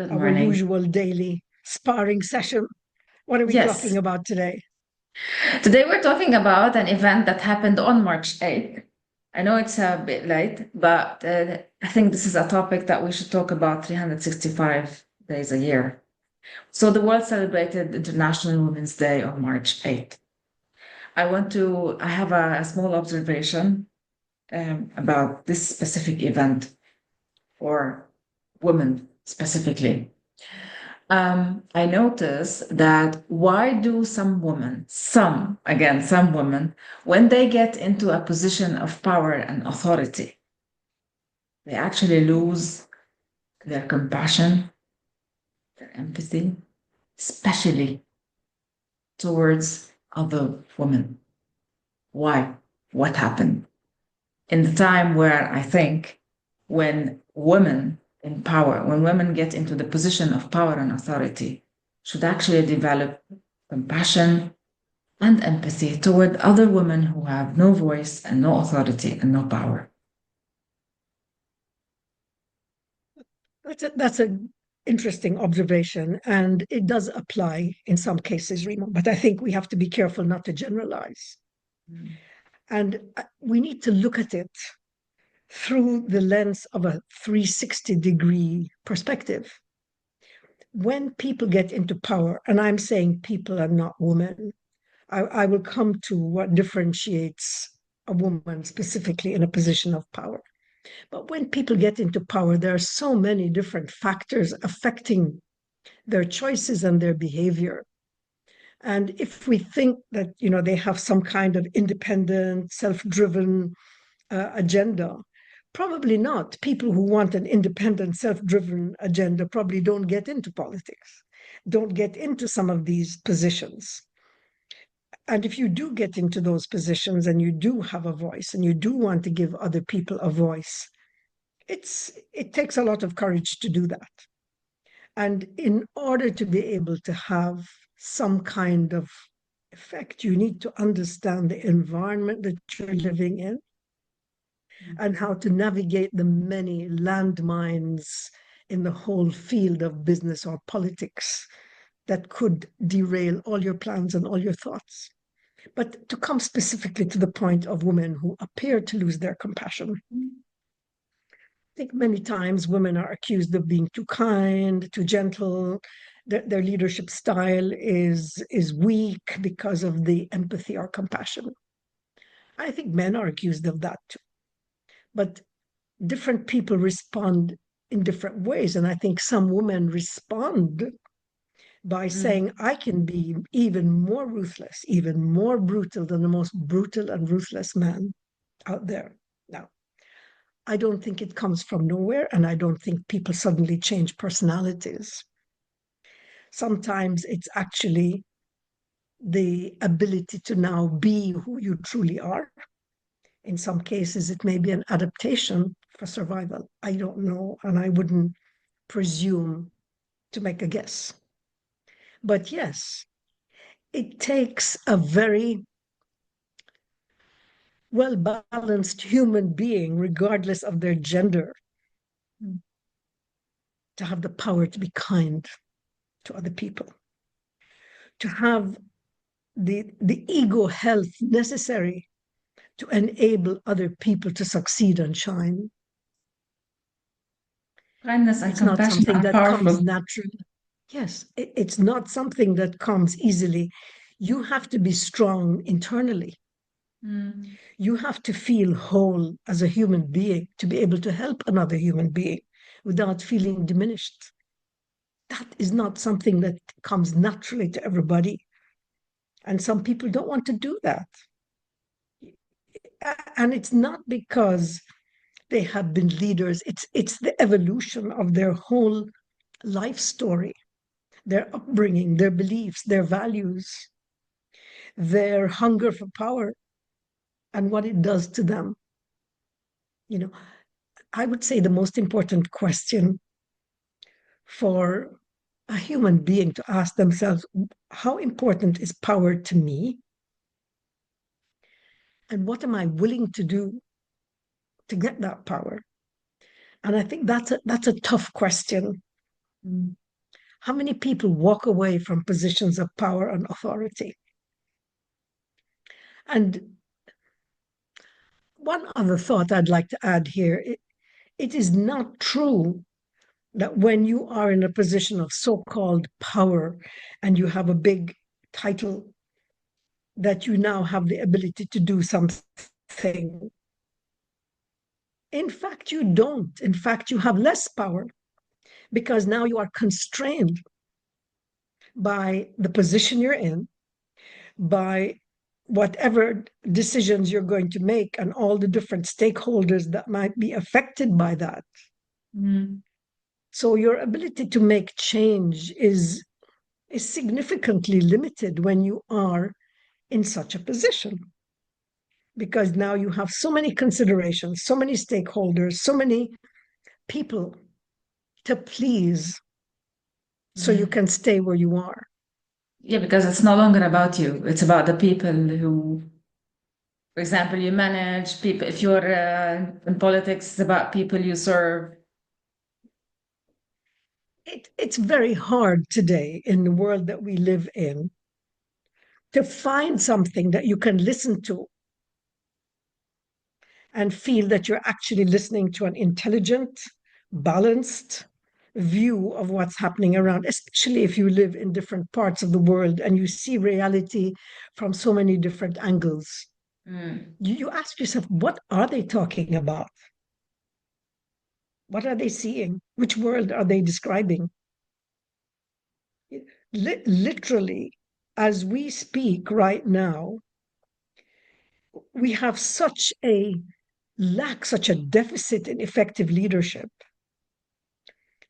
Good our morning. usual daily sparring session. What are we talking Yes, about today? today we're talking about an event that happened on March 8th. I know it's a bit late, but I think this is a topic that we should talk about 365 days a year. So the world celebrated International Women's Day on March 8th. I have a small observation about this specific event for women specifically. I notice that why do some women, when they get into a position of power and authority, they actually lose their compassion, their empathy, especially towards other women. Why? What happened? In the time where I think when women in power, when women get into the position of power and authority, should actually develop compassion and empathy toward other women who have no voice and no authority and no power. That's a interesting observation, and it does apply in some cases, Rima. But I think we have to be careful not to generalize, Mm. and we need to look at it through the lens of a 360-degree perspective. When people get into power, and I'm saying people and not women, I will come to what differentiates a woman specifically in a position of power. But when people get into power, there are so many different factors affecting their choices and their behavior. And if we think that they have some kind of independent, self-driven agenda, probably not. People who want an independent, self-driven agenda probably don't get into politics, don't get into some of these positions. And if you do get into those positions and you do have a voice and you do want to give other people a voice, it takes a lot of courage to do that. And in order to be able to have some kind of effect, you need to understand the environment that you're living in and how to navigate the many landmines in the whole field of business or politics that could derail all your plans and all your thoughts. But to come specifically to the point of women who appear to lose their compassion, I think many times women are accused of being too kind, too gentle. Their leadership style is weak because of the empathy or compassion. I think men are accused of that too. But different people respond in different ways. And I think some women respond by Mm. saying, I can be even more ruthless, even more brutal than the most brutal and ruthless man out there. Now, I don't think it comes from nowhere, and I don't think people suddenly change personalities. Sometimes it's actually the ability to now be who you truly are. In some cases, it may be an adaptation for survival. I don't know, and I wouldn't presume to make a guess. But yes, it takes a very well balanced human being, regardless of their gender, to have the power to be kind to other people, to have the ego health necessary to enable other people to succeed and shine. Kindness and It's not compassion something are that comes powerful. naturally. Yes, it's not something that comes easily. You have to be strong internally. Mm. You have to feel whole as a human being to be able to help another human being without feeling diminished. That is not something that comes naturally to everybody. And some people don't want to do that. And it's not because they have been leaders, it's the evolution of their whole life story, their upbringing, their beliefs, their values, their hunger for power, and what it does to them. You know, I would say the most important question for a human being to ask themselves, how important is power to me? And what am I willing to do to get that power? And I think that's a tough question Mm. How many people walk away from positions of power and authority? And one other thought I'd like to add here, it is not true that when you are in a position of so-called power and you have a big title, that you now have the ability to do something. In fact, you don't. In fact, you have less power because now you are constrained by the position you're in, by whatever decisions you're going to make, and all the different stakeholders that might be affected by that. Mm. So your ability to make change is significantly limited when you are in such a position, because now you have so many considerations, so many stakeholders, so many people to please, so you Mm. can stay where you are. Yeah, because it's no longer about you. It's about the people who, for example, you manage people. If you're in politics, it's about people you serve. It's very hard today in the world that we live in to find something that you can listen to and feel that you're actually listening to an intelligent, balanced view of what's happening around, especially if you live in different parts of the world and you see reality from so many different angles. Mm. You ask yourself, what are they talking about? What are they seeing? Which world are they describing? Literally, as we speak right now, we have such a lack, such a deficit in effective leadership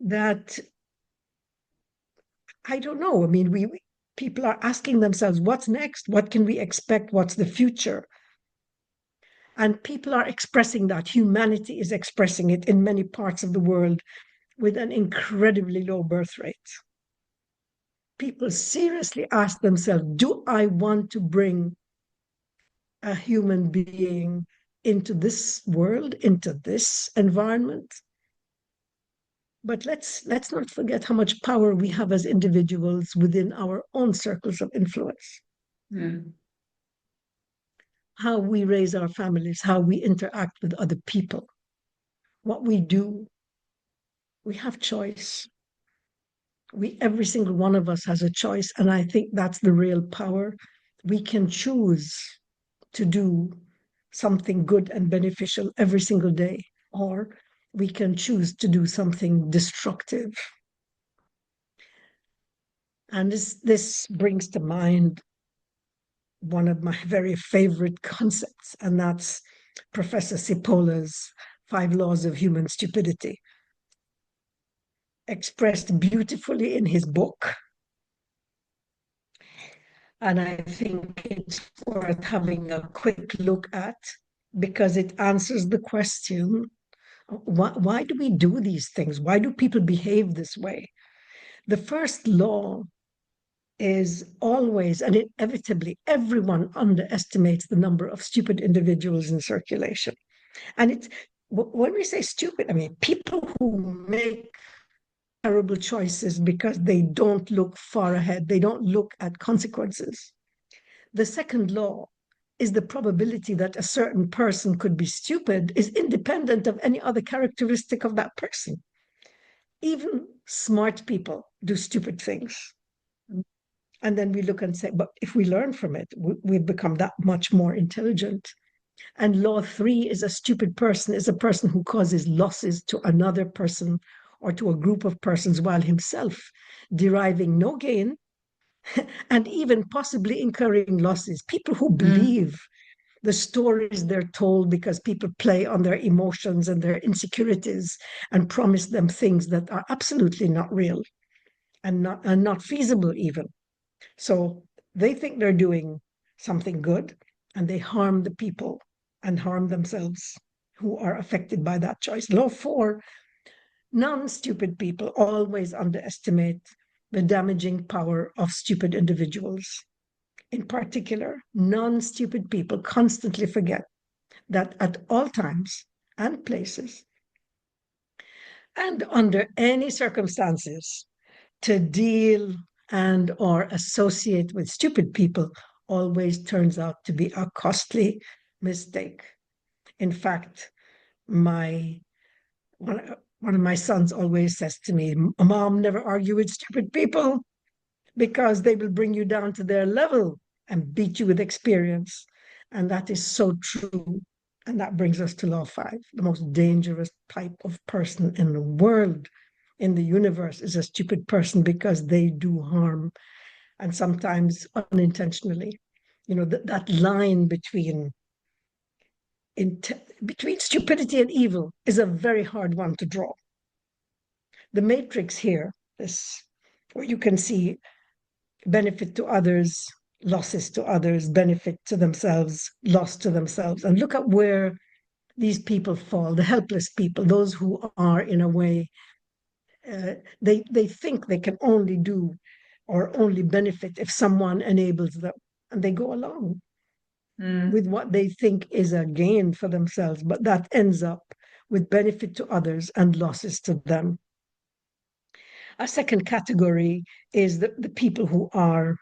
that I don't know. I mean, people are asking themselves, what's next? What can we expect? What's the future? And people are expressing that. Humanity is expressing it in many parts of the world with an incredibly low birth rate. People seriously ask themselves, do I want to bring a human being into this world, into this environment? But let's not forget how much power we have as individuals within our own circles of influence. Mm. How we raise our families, how we interact with other people, what we do. We have choice. Every single one of us has a choice, and I think that's the real power. We can choose to do something good and beneficial every single day, or we can choose to do something destructive. And this brings to mind one of my very favorite concepts, and that's Professor Cipolle's 5 Laws of Human Stupidity, expressed beautifully in his book. And I think it's worth having a quick look at because it answers the question, why do we do these things? Why do people behave this way? The first law is always and inevitably everyone underestimates the number of stupid individuals in circulation. And it's when we say stupid, I mean people who make terrible choices because they don't look far ahead, they don't look at consequences. The second law is the probability that a certain person could be stupid is independent of any other characteristic of that person. Even smart people do stupid things. And then we look and say, but if we learn from it, we've become that much more intelligent. And law 3 is a stupid person, is a person who causes losses to another person or to a group of persons while himself deriving no gain and even possibly incurring losses. People who Mm. believe the stories they're told because people play on their emotions and their insecurities and promise them things that are absolutely not real and not feasible even. So they think they're doing something good and they harm the people and harm themselves who are affected by that choice. Law 4, non-stupid people always underestimate the damaging power of stupid individuals. In particular, non-stupid people constantly forget that at all times and places and under any circumstances, to deal and or associate with stupid people always turns out to be a costly mistake. In fact, my one of my sons always says to me, Mom, never argue with stupid people because they will bring you down to their level and beat you with experience. And that is so true. And that brings us to law 5. The most dangerous type of person in the world, in the universe, is a stupid person because they do harm, and sometimes unintentionally. You know, that line between stupidity and evil is a very hard one to draw. The matrix here, this where you can see benefit to others, losses to others, benefit to themselves, loss to themselves. And look at where these people fall, the helpless people, those who are in a way, they think they can only do or only benefit if someone enables them. And they go along with what they think is a gain for themselves, but that ends up with benefit to others and losses to them. A second category is the people who are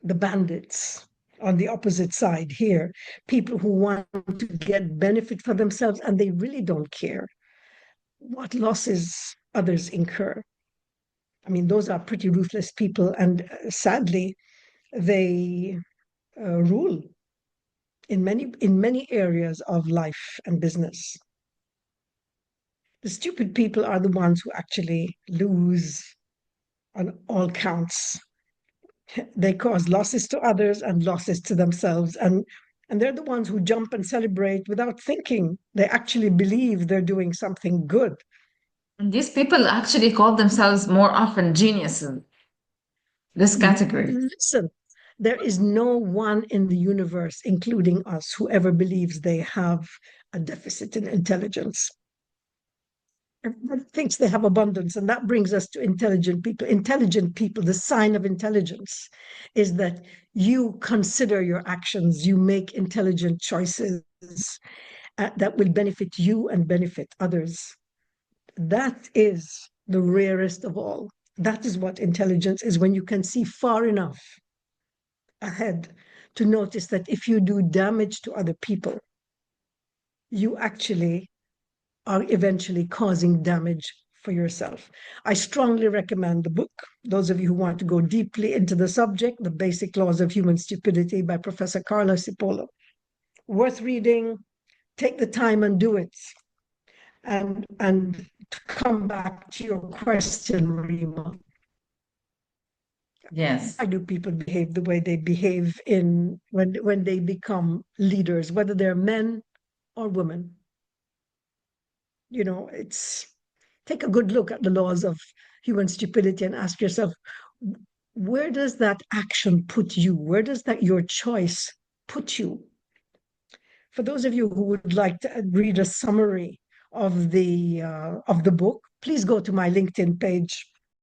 the bandits on the opposite side here, people who want to get benefit for themselves and they really don't care what losses others incur. I mean, those are pretty ruthless people, and sadly, they rule in many areas of life and business. The stupid people are the ones who actually lose on all counts. They cause losses to others and losses to themselves, and they're the ones who jump and celebrate without thinking. They actually believe they're doing something good. And these people actually call themselves more often geniuses, this category. Listen, there is no one in the universe, including us, who ever believes they have a deficit in intelligence. Everybody thinks they have abundance, and that brings us to intelligent people. Intelligent people, the sign of intelligence is that you consider your actions, you make intelligent choices that will benefit you and benefit others. That is the rarest of all. That is what intelligence is, when you can see far enough ahead to notice that if you do damage to other people, you actually are eventually causing damage for yourself. I strongly recommend the book. Those of you who want to go deeply into the subject, The Basic Laws of Human Stupidity by Professor Carla Cipolla. Worth reading. Take the time and do it. And to come back to your question, Rima, Yes. why do people behave the way they behave when they become leaders, whether they're men or women? You know, it's take a good look at the laws of human stupidity and ask yourself, where does that action put you? Where does that your choice put you? For those of you who would like to read a summary of the book, please go to my LinkedIn page.